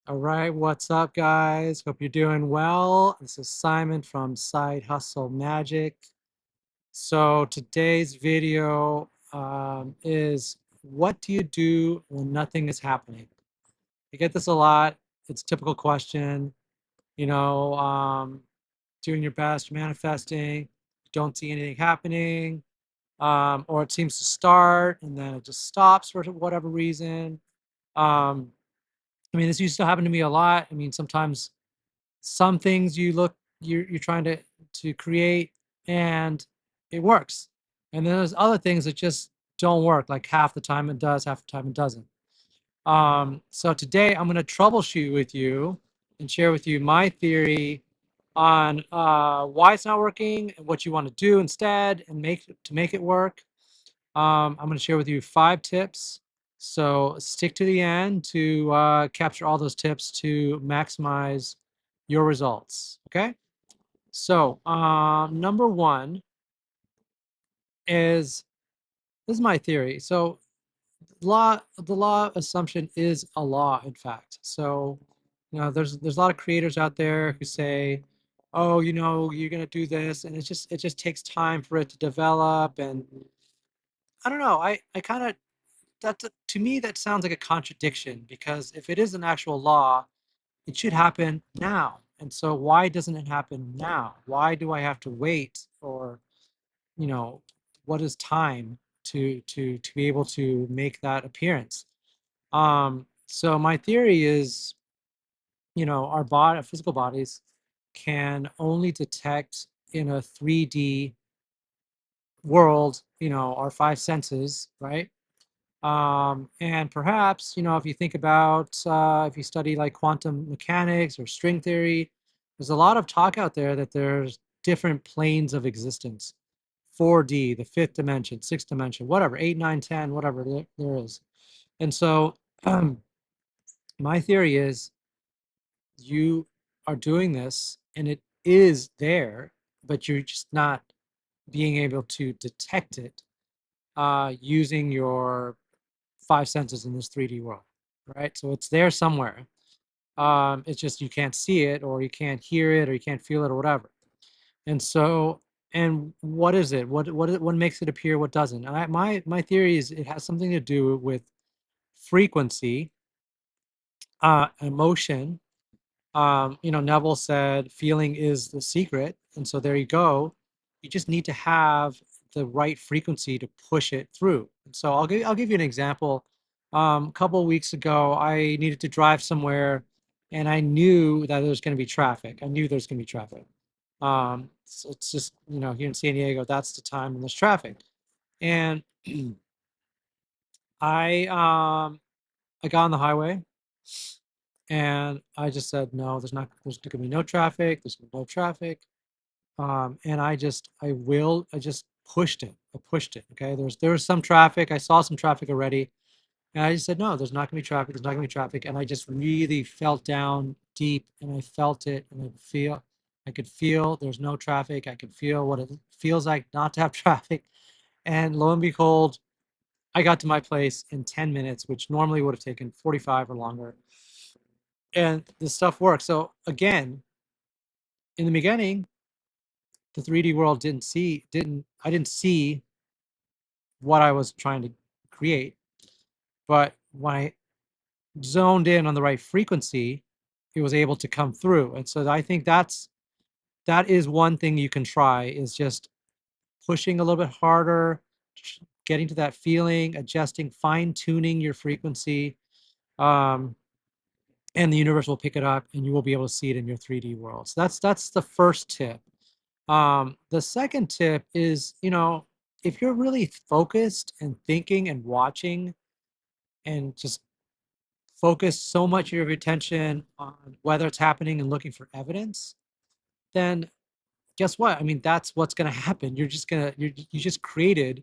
All right, what's up, guys? Hope you're doing well. This is Simon from Side Hustle Magic. So today's video is what do you do when nothing is happening? I get this a lot. It's a typical question. You know, doing your best, manifesting, don't see anything happening, or it seems to start and then it just stops for whatever reason. Um, I mean, this used to happen to me a lot. I mean, sometimes some things you're trying to create and it works, and then there's other things that just don't work. Like half the time it does, half the time it doesn't. So today I'm going to troubleshoot with you and share with you my theory on why it's not working and what you want to do instead and make it work. I'm going to share with you 5 tips. So stick to the end to capture all those tips to maximize your results. Okay. So number one is this is my theory. So the law assumption is a law, in fact. So there's a lot of creators out there who say, oh, you're gonna do this, and it just takes time for it to develop. And I don't know. I kind of to me that sounds like a contradiction, because if it is an actual law, it should happen now. And so why doesn't it happen now? Why do I have to wait? Or you know what is time to be able to make that appearance? So my theory is, our physical bodies can only detect in a 3D world, our 5 senses, right? And perhaps, if you think about, if you study like quantum mechanics or string theory, there's a lot of talk out there that there's different planes of existence. 4D, the fifth dimension, sixth dimension, whatever, 8, 9, 10, whatever there is. And so my theory is you are doing this and it is there, but you're just not being able to detect it using your 5 senses in this 3D world, right? So it's there somewhere. It's just you can't see it, or you can't hear it, or you can't feel it, or whatever. And so, and what is it? What makes it appear? What doesn't? And my theory is it has something to do with frequency, emotion. Neville said feeling is the secret, and so there you go. You just need to have the right frequency to push it through. And so I'll give you an example. A couple of weeks ago, I needed to drive somewhere, and I knew that there was going to be traffic. I knew there's going to be traffic. So it's just here in San Diego, that's the time when there's traffic, and I I got on the highway. And I just said, no, there's going to be no traffic. There's no traffic. And I just pushed it. I pushed it. Okay. There was some traffic. I saw some traffic already. And I just said, no, there's not going to be traffic. There's not going to be traffic. And I just really felt down deep, and I felt it, and I could feel there's no traffic. I could feel what it feels like not to have traffic. And lo and behold, I got to my place in 10 minutes, which normally would have taken 45 or longer. And this stuff works. So again, in the beginning, the 3D world I didn't see what I was trying to create. But when I zoned in on the right frequency, it was able to come through. And so I think that is one thing you can try, is just pushing a little bit harder, getting to that feeling, adjusting, fine tuning your frequency. Um, and the universe will pick it up, and you will be able to see it in your 3D world. So that's the first tip. The second tip is, if you're really focused and thinking and watching, and just focus so much of your attention on whether it's happening and looking for evidence, then guess what? I mean, that's what's going to happen. You just created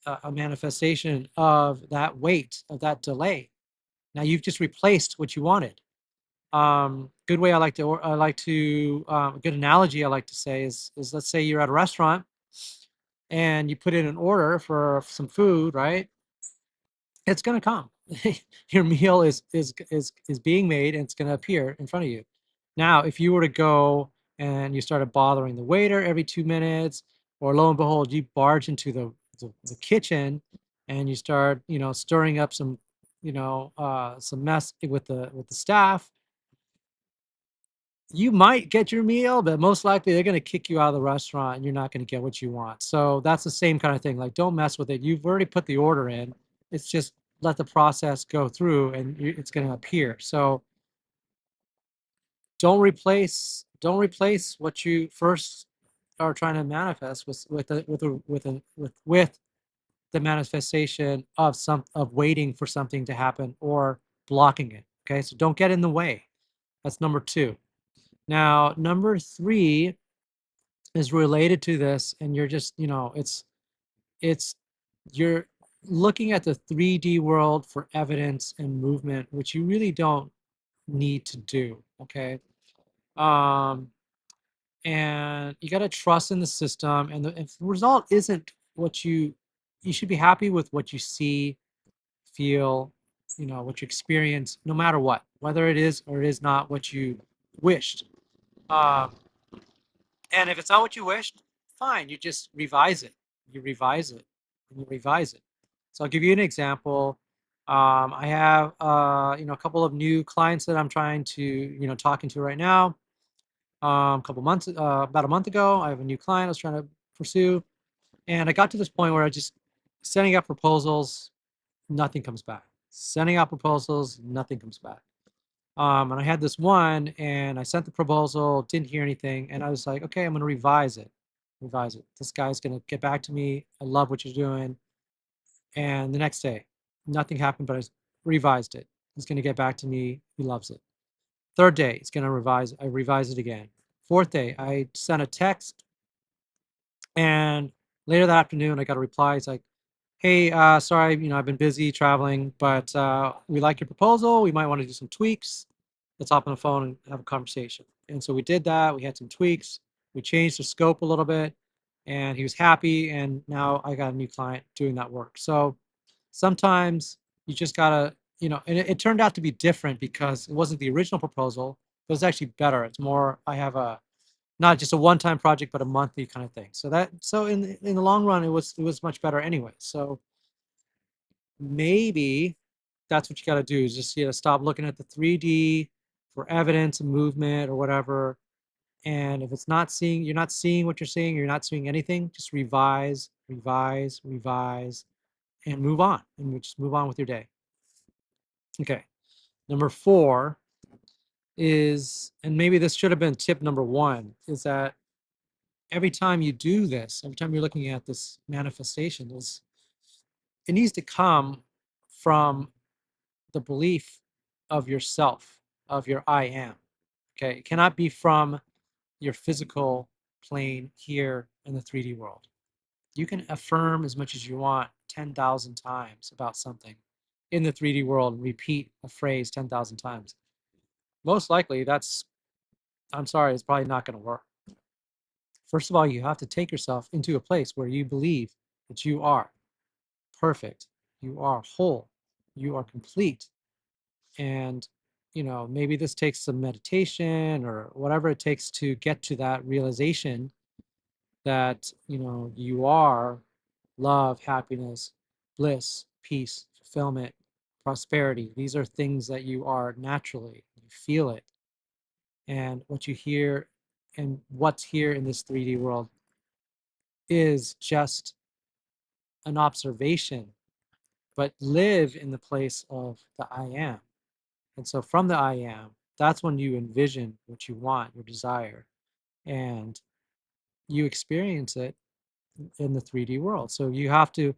a manifestation of that wait, of that delay. Now you've just replaced what you wanted. Good way a good analogy I like to say is, let's say you're at a restaurant and you put in an order for some food, right? It's going to come. your meal is being made and it's going to appear in front of you. Now, if you were to go and you started bothering the waiter every 2 minutes, or lo and behold, you barge into the kitchen and you start, stirring up some mess with the staff, you might get your meal, but most likely they're going to kick you out of the restaurant and you're not going to get what you want. So that's the same kind of thing. Like, don't mess with it. You've already put the order in. It's just let the process go through and it's going to appear. So don't replace what you first are trying to manifest with the manifestation of waiting for something to happen or blocking it. Okay, so don't get in the way. That's number two. Now, number three is related to this, and you're just, it's you're looking at the 3D world for evidence and movement, which you really don't need to do. Okay. Um, and you got to trust in the system, and if the result isn't what you should be happy with what you see, feel, what you experience, no matter what, whether it is or it is not what you wished. Um, And if it's not what you wished, fine, you just revise it. You revise it and you revise it. So I'll give you an example. I have a couple of new clients that I'm trying to, talking to right now. About a month ago, I have a new client I was trying to pursue. And I got to this point where I just sending out proposals, nothing comes back. Sending out proposals, nothing comes back. And I had this one, and I sent the proposal, didn't hear anything, and I was like, okay, I'm going to revise it. Revise it. This guy's going to get back to me. I love what you're doing. And the next day, nothing happened, but I revised it. He's going to get back to me. He loves it. Third day, he's going to revise. I revise it again. Fourth day, I sent a text, and later that afternoon, I got a reply. It's like, hey, sorry, I've been busy traveling, but we like your proposal. We might want to do some tweaks. Let's hop on the phone and have a conversation. And so we did that. We had some tweaks. We changed the scope a little bit, and he was happy. And now I got a new client doing that work. So sometimes you just gotta, and it turned out to be different because it wasn't the original proposal, but it's actually better. It's more, I have a not just a one-time project, but a monthly kind of thing. So in the long run, it was much better anyway. So maybe that's what you got to do is just stop looking at the 3D for evidence and movement or whatever. And if you're not seeing what you're seeing, you're not seeing anything, just revise, revise, revise, and move on. And just move on with your day. Okay. Number four is, and maybe this should have been tip number one, is that every time you do this, every time you're looking at this manifestation, it needs to come from the belief of yourself, of your I am. Okay. It cannot be from your physical plane here in the 3D world. You can affirm as much as you want 10,000 times about something in the 3D world and repeat a phrase 10,000 times. Most likely, I'm sorry, it's probably not going to work. First of all, you have to take yourself into a place where you believe that you are perfect, you are whole, you are complete. And, maybe this takes some meditation or whatever it takes to get to that realization that, you are love, happiness, bliss, peace, fulfillment, prosperity. These are things that you are naturally. You feel it. And what you hear and what's here in this 3D world is just an observation, but live in the place of the I am. And so from the I am, that's when you envision what you want, your desire, and you experience it in the 3D world. So you have to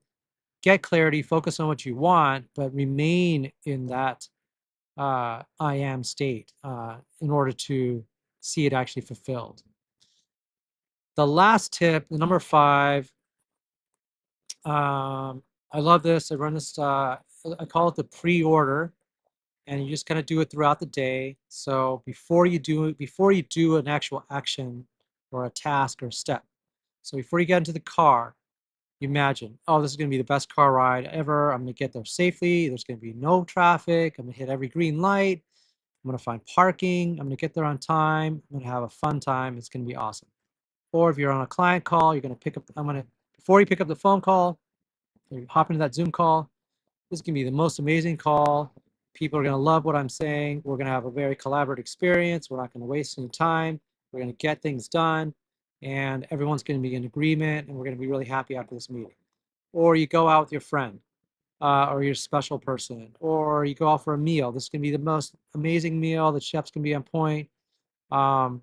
get clarity, focus on what you want, but remain in that I am state in order to see it actually fulfilled. The last tip, the number five, I love this. I run this, I call it the pre-order, and you just kind of do it throughout the day. So before you do an actual action or a task or a step. So before you get into the car, imagine, oh, this is going to be the best car ride ever. I'm going to get there safely. There's going to be no traffic. I'm going to hit every green light. I'm going to find parking. I'm going to get there on time. I'm going to have a fun time. It's going to be awesome. Or if you're on a client call, you're going to pick up, before you pick up the phone call, you hop into that Zoom call. This is going to be the most amazing call. People are going to love what I'm saying. We're going to have a very collaborative experience. We're not going to waste any time. We're going to get things done. And everyone's going to be in agreement. And we're going to be really happy after this meeting. Or you go out with your friend or your special person. Or you go out for a meal. This is going to be the most amazing meal. The chef's going to be on point. Um,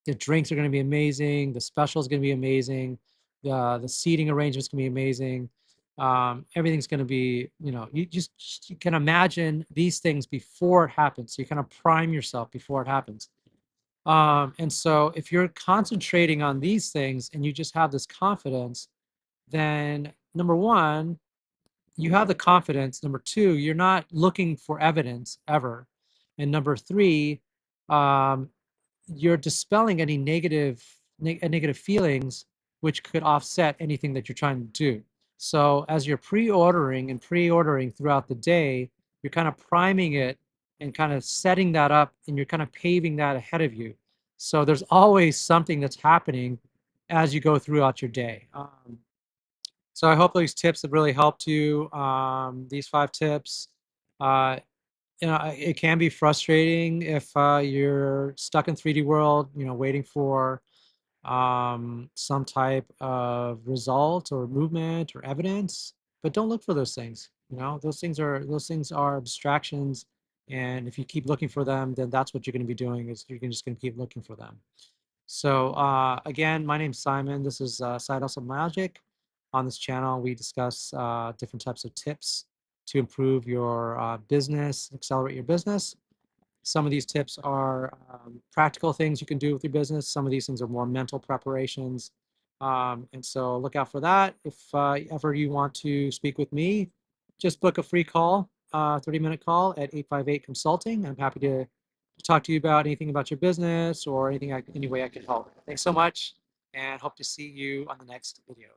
the drinks are going to be amazing. The special is going to be amazing. The seating arrangement's going to be amazing. Everything's going to be, you can imagine these things before it happens. So you kind of prime yourself before it happens. And so if you're concentrating on these things and you just have this confidence, then number one, you have the confidence. Number two, you're not looking for evidence ever. And number three, um, you're dispelling any negative feelings which could offset anything that you're trying to do. So as you're pre-ordering throughout the day, you're kind of priming it and kind of setting that up, and you're kind of paving that ahead of you. So there's always something that's happening as you go throughout your day. So I hope these tips have really helped you. These 5 tips. Uh, it can be frustrating if you're stuck in 3D world, waiting for some type of result or movement or evidence. But don't look for those things. Those things are abstractions, and if you keep looking for them, then that's what you're going to be doing. Is you're just going to keep looking for them. So again, my name's Simon. This is Side Hustle Magic. On this channel, we discuss different types of tips to improve your business, accelerate your business. Some of these tips are practical things you can do with your business. Some of these things are more mental preparations. And so look out for that. If ever you want to speak with me, just book a free call, 30-minute call at 858 Consulting. I'm happy to talk to you about anything about your business or any way I can help. Thanks so much, and hope to see you on the next video.